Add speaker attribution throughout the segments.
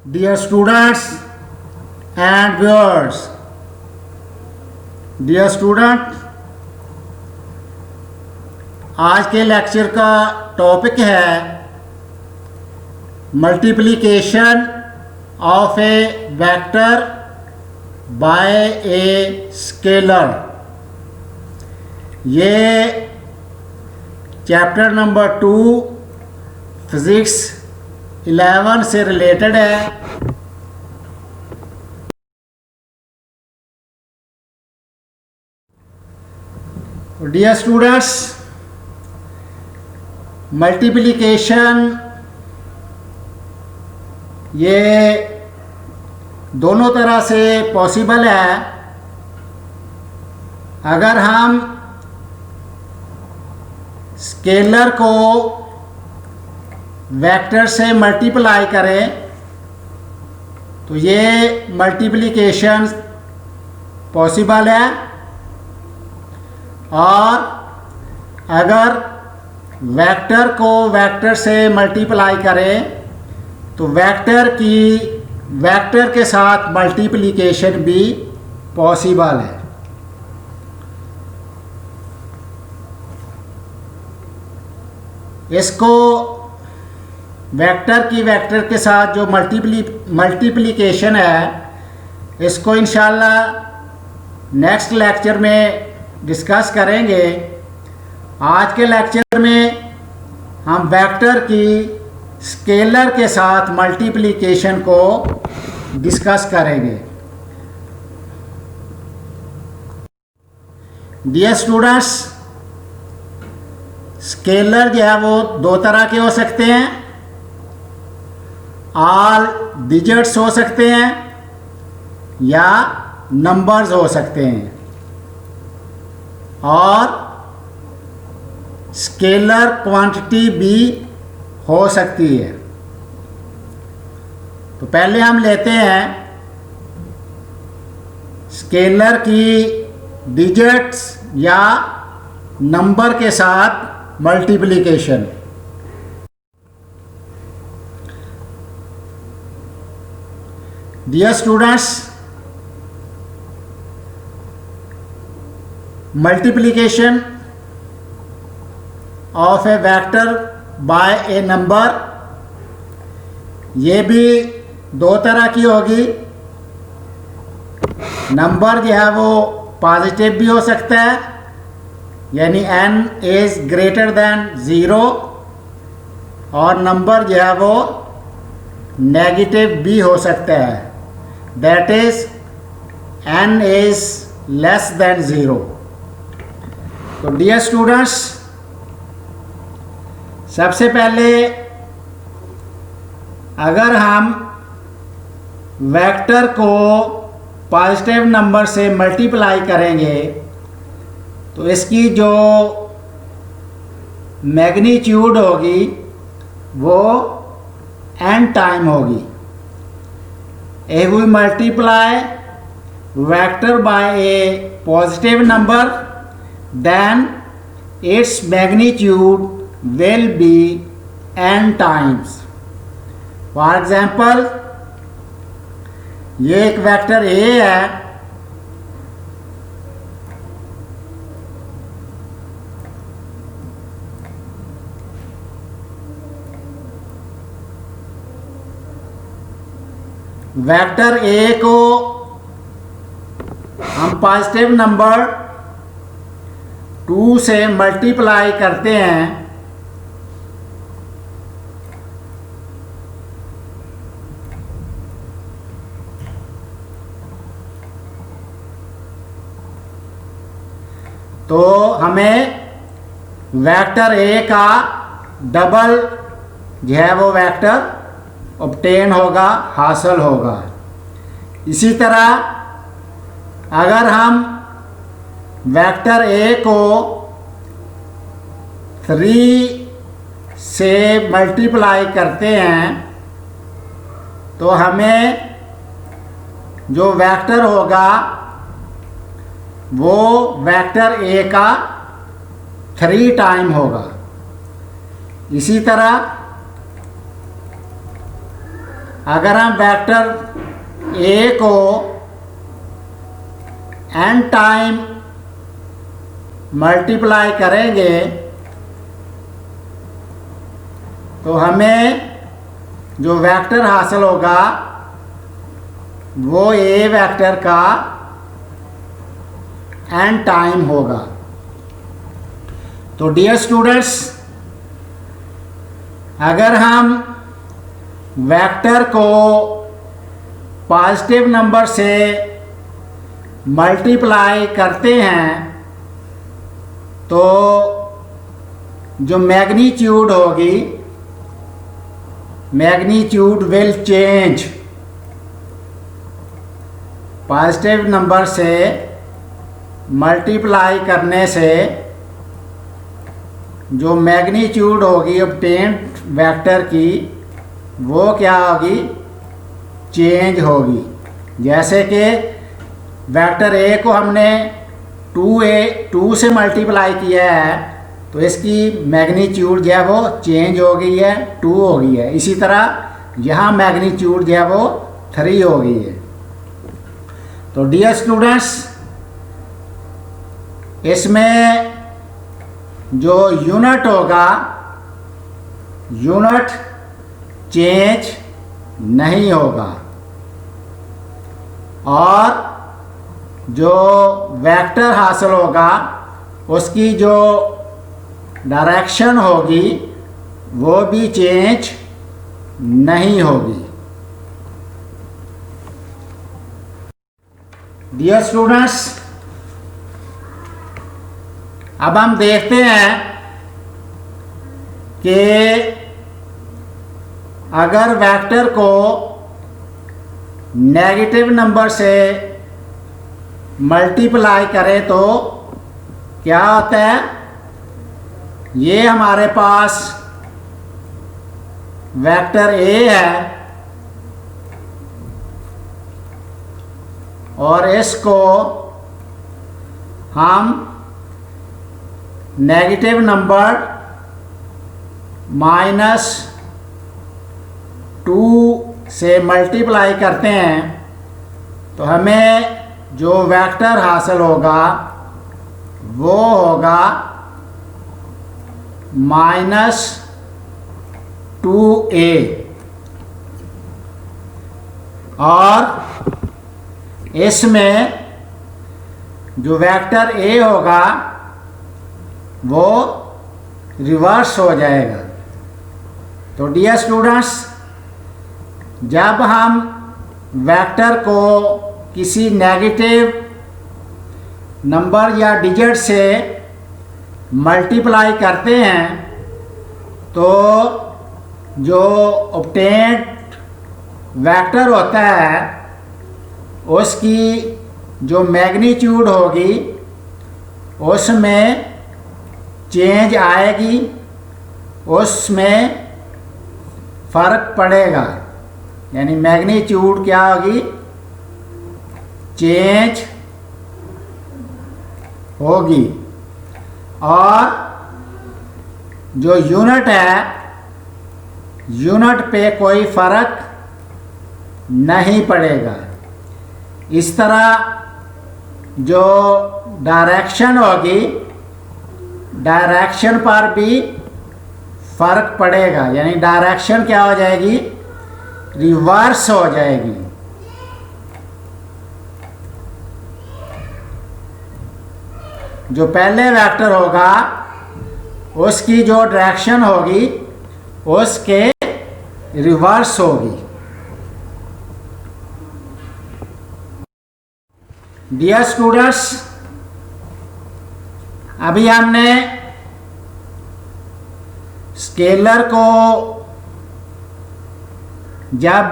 Speaker 1: Dear students and viewers, dear student, आज के lecture का टॉपिक है multiplication of a vector by a scalar. ये चैप्टर नंबर 2 फिज़िक्स 11 से रिलेटेड है। डियर स्टूडेंट्स, मल्टीप्लिकेशन ये दोनों तरह से पॉसिबल है। अगर हम स्केलर को वेक्टर से मल्टीप्लाई करें तो ये मल्टीप्लिकेशन पॉसिबल है, और अगर वेक्टर को वेक्टर से मल्टीप्लाई करें तो वेक्टर के साथ मल्टीप्लिकेशन भी पॉसिबल है। इसको वेक्टर के साथ जो मल्टीप्लिकेशन है, इसको इंशाल्लाह नेक्स्ट लेक्चर में डिस्कस करेंगे। आज के लेक्चर में हम वेक्टर की स्केलर के साथ मल्टीप्लिकेशन को डिस्कस करेंगे। डियर स्टूडेंट्स, स्केलर जो है वो दो तरह के हो सकते हैं। ऑल डिजिट्स हो सकते हैं या नंबर्स हो सकते हैं, और स्केलर क्वांटिटी भी हो सकती है। तो पहले हम लेते हैं स्केलर की डिजिट्स या नंबर के साथ multiplication. Dear students, multiplication of a vector by a number, ये भी दो तरह की होगी। नंबर जो है वो पॉजिटिव भी हो सकता है, यानी n इज़ ग्रेटर दैन 0, और नंबर जो है वो नेगेटिव भी हो सकता है, that is n is less than 0। तो डियर स्टूडेंट्स, सबसे पहले अगर हम वेक्टर को पॉजिटिव नंबर से मल्टीप्लाई करेंगे तो इसकी जो मैग्नीट्यूड होगी वो n टाइम होगी। If we multiply vector by a positive number, then its magnitude will be n times. For example, ये एक वेक्टर a है, वेक्टर a को हम पॉजिटिव नंबर 2 से मल्टीप्लाई करते हैं तो हमें वेक्टर a का डबल जो है वो वेक्टर ऑब्टेन होगा, हासिल होगा। इसी तरह अगर हम वेक्टर a को 3 से मल्टीप्लाई करते हैं तो हमें जो वेक्टर होगा वो वेक्टर a का 3 टाइम होगा। इसी तरह अगर हम वेक्टर ए को n टाइम मल्टीप्लाई करेंगे तो हमें जो वेक्टर हासिल होगा वो ए वेक्टर का n टाइम होगा। तो डियर स्टूडेंट्स, अगर हम वेक्टर को पॉजिटिव नंबर से मल्टीप्लाई करते हैं तो जो मैग्नीट्यूड होगी, magnitude will change. Positive number से मल्टीप्लाई करने से जो मैग्नीट्यूड होगी ऑब्टेन्ड वेक्टर की, वो क्या होगी, चेंज होगी। जैसे कि वेक्टर ए को हमने 2 से मल्टीप्लाई किया है तो इसकी मैग्नीट्यूड जो है वो चेंज हो गई है, 2 हो गई है। इसी तरह यहाँ मैग्नीट्यूड जो है वो 3 हो गई है। तो डियर स्टूडेंट्स, इसमें जो यूनिट होगा, यूनिट चेंज नहीं होगा और जो वेक्टर हासिल होगा उसकी जो डायरेक्शन होगी वो भी चेंज नहीं होगी। डियर स्टूडेंट्स, अब हम देखते हैं कि अगर वेक्टर को नेगेटिव नंबर से मल्टीप्लाई करें तो क्या होता है। ये हमारे पास वेक्टर ए है और इसको हम नेगेटिव नंबर -2 से मल्टीप्लाई करते हैं तो हमें जो वेक्टर हासिल होगा वो होगा -2a और इसमें जो वेक्टर a होगा वो रिवर्स हो जाएगा। तो डियर स्टूडेंट्स, जब हम वेक्टर को किसी नेगेटिव नंबर या डिजिट से मल्टीप्लाई करते हैं तो जो ऑब्टेन्ड वेक्टर होता है उसकी जो मैग्नीट्यूड होगी उसमें चेंज आएगी, उसमें फ़र्क पड़ेगा। यानी मैग्नीट्यूड क्या होगी, चेंज होगी और जो यूनिट है, यूनिट पे कोई फ़र्क नहीं पड़ेगा। इस तरह जो डायरेक्शन होगी, डायरेक्शन पर भी फ़र्क पड़ेगा। यानी डायरेक्शन क्या हो जाएगी, रिवर्स हो जाएगी। जो पहले वेक्टर होगा उसकी जो डायरेक्शन होगी उसके रिवर्स होगी। डियर स्टूडेंट्स, अभी हमने स्केलर को जब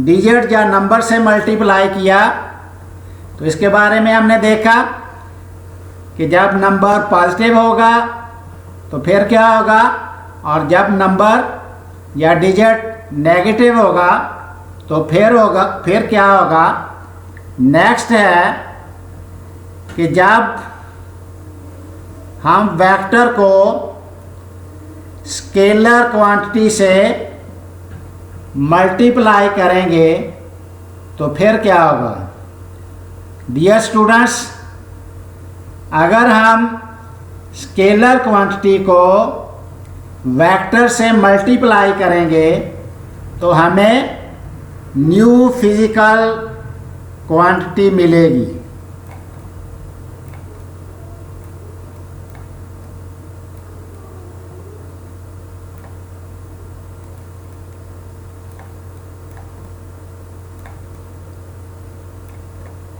Speaker 1: डिजिट या नंबर से मल्टीप्लाई किया तो इसके बारे में हमने देखा कि जब नंबर पॉजिटिव होगा तो फिर क्या होगा, और जब नंबर या डिजिट नेगेटिव होगा तो फिर क्या होगा। नेक्स्ट है कि जब हम वेक्टर को स्केलर क्वांटिटी से मल्टीप्लाई करेंगे तो फिर क्या होगा? डियर स्टूडेंट्स, अगर हम स्केलर क्वांटिटी को वेक्टर से मल्टीप्लाई करेंगे तो हमें न्यू फिजिकल क्वांटिटी मिलेगी।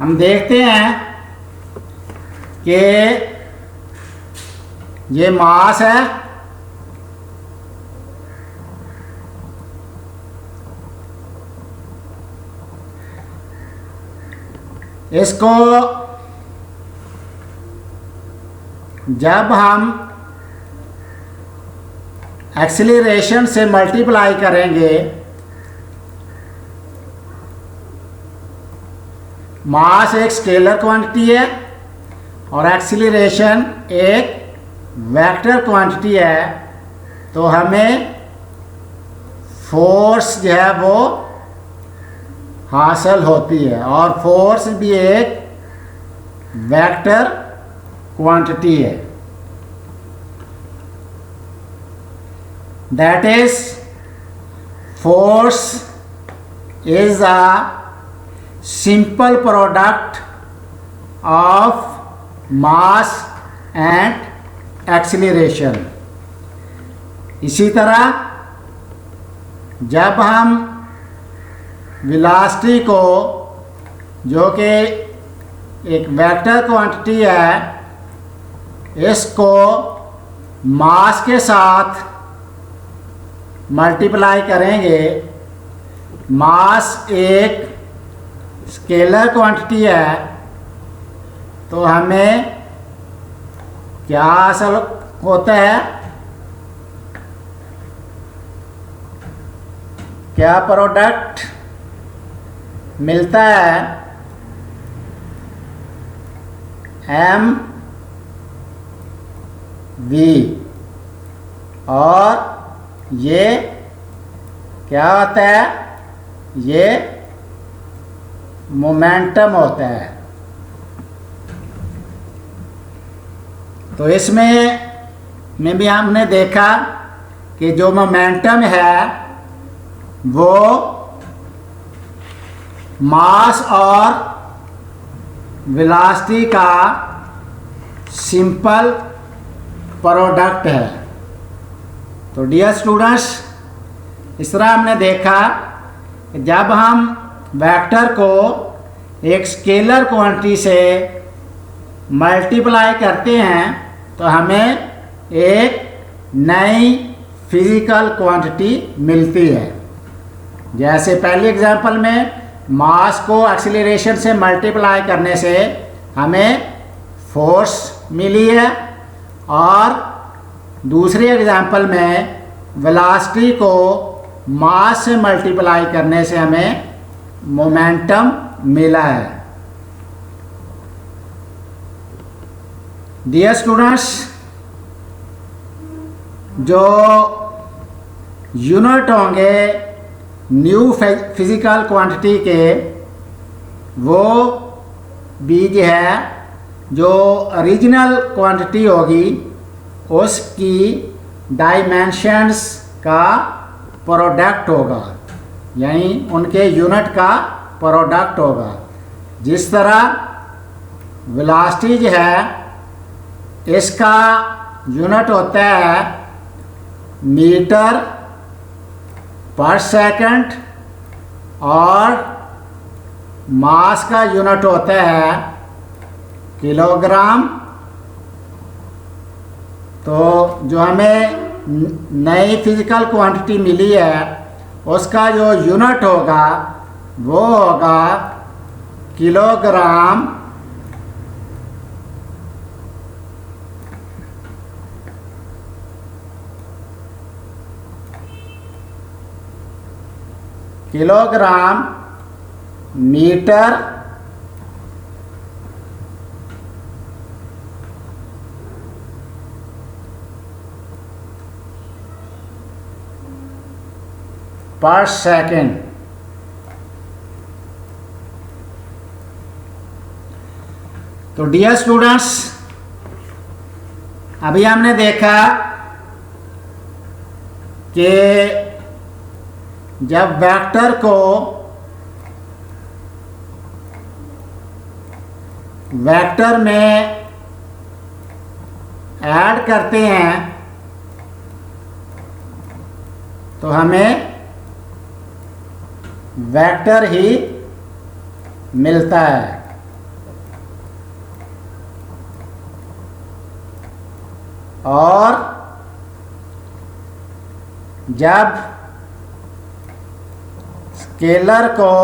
Speaker 1: हम देखते हैं कि ये मास है, इसको जब हम एक्सीलरेशन से मल्टीप्लाई करेंगे, मास एक स्केलर क्वांटिटी है और एक्सीलरेशन एक वेक्टर क्वांटिटी है, तो हमें फोर्स जो है वो हासिल होती है और फोर्स भी एक वेक्टर क्वांटिटी है। That is force is a simple product of mass and acceleration. इसी तरह जब हम वेलोसिटी को, जो कि एक वेक्टर क्वांटिटी है, इसको मास के साथ मल्टीप्लाई करेंगे, मास एक स्केलर क्वांटिटी है, तो हमें क्या हासिल होता है? क्या प्रोडक्ट मिलता है? M v. और ये क्या होता है? ये मोमेंटम होता है। तो इसमें भी हमने देखा कि जो मोमेंटम है वो मास और वेलोसिटी का सिंपल प्रोडक्ट है। तो डियर स्टूडेंट्स, इस तरह हमने देखा कि जब हम वेक्टर को एक स्केलर क्वांटिटी से मल्टीप्लाई करते हैं तो हमें एक नई फिजिकल क्वांटिटी मिलती है। जैसे पहले एग्जांपल में मास को एक्सीलरेशन से मल्टीप्लाई करने से हमें फोर्स मिली है, और दूसरे एग्जांपल में वेलोसिटी को मास से मल्टीप्लाई करने से हमें मोमेंटम मिला है। डियर स्टूडेंट्स, जो यूनिट होंगे न्यू फिजिकल क्वांटिटी के, वो बीज है जो ओरिजिनल क्वांटिटी होगी उसकी डायमेंशंस का प्रोडक्ट होगा, यानी उनके यूनिट का प्रोडक्ट होगा। जिस तरह वेलोसिटी जो है इसका यूनिट होता है मीटर पर सेकंड और मास का यूनिट होता है किलोग्राम। तो जो हमें नई फिजिकल क्वांटिटी मिली है उसका जो यूनिट होगा वो होगा किलोग्राम मीटर पर सेकेंड। तो डियर स्टूडेंट्स, अभी हमने देखा कि जब वेक्टर को वेक्टर में ऐड करते हैं तो हमें वेक्टर ही मिलता है। और जब स्केलर को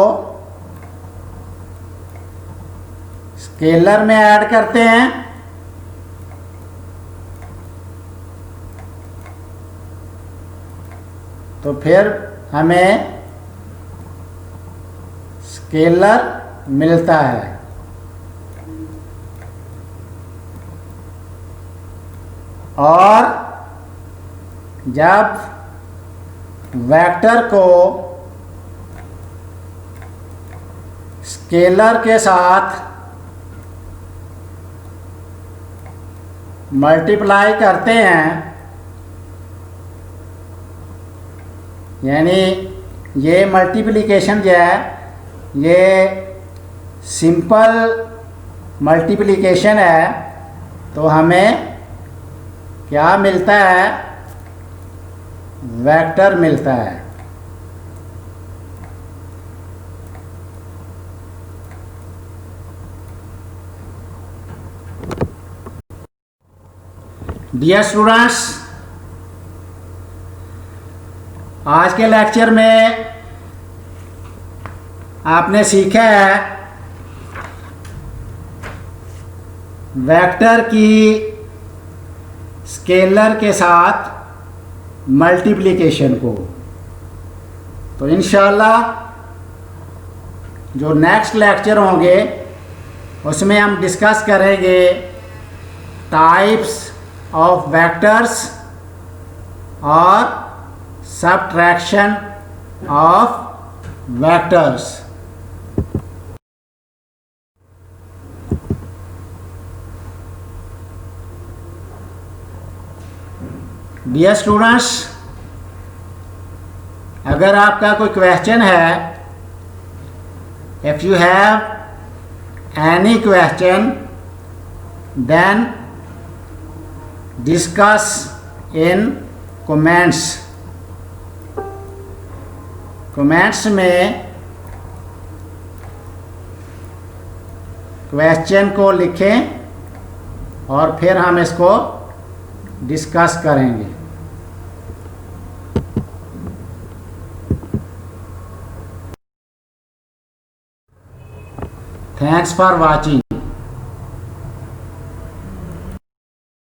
Speaker 1: स्केलर में ऐड करते हैं तो फिर हमें स्केलर मिलता है। और जब वेक्टर को स्केलर के साथ मल्टीप्लाई करते हैं, यानी ये मल्टीप्लिकेशन जो है ये सिंपल मल्टीप्लिकेशन है, तो हमें क्या मिलता है? वेक्टर मिलता है। डियर स्टूडेंट्स, आज के लेक्चर में आपने सीखा है वेक्टर की स्केलर के साथ मल्टीप्लिकेशन को। तो इंशाल्लाह जो नेक्स्ट लेक्चर होंगे उसमें हम डिस्कस करेंगे टाइप्स ऑफ वेक्टर्स और subtraction of vectors. Dear students, अगर आपका कोई क्वेश्चन है, if you have any question then discuss in comments. Comments में क्वेश्चन को लिखें और फिर हम इसको डिस्कस करेंगे। Thanks for watching.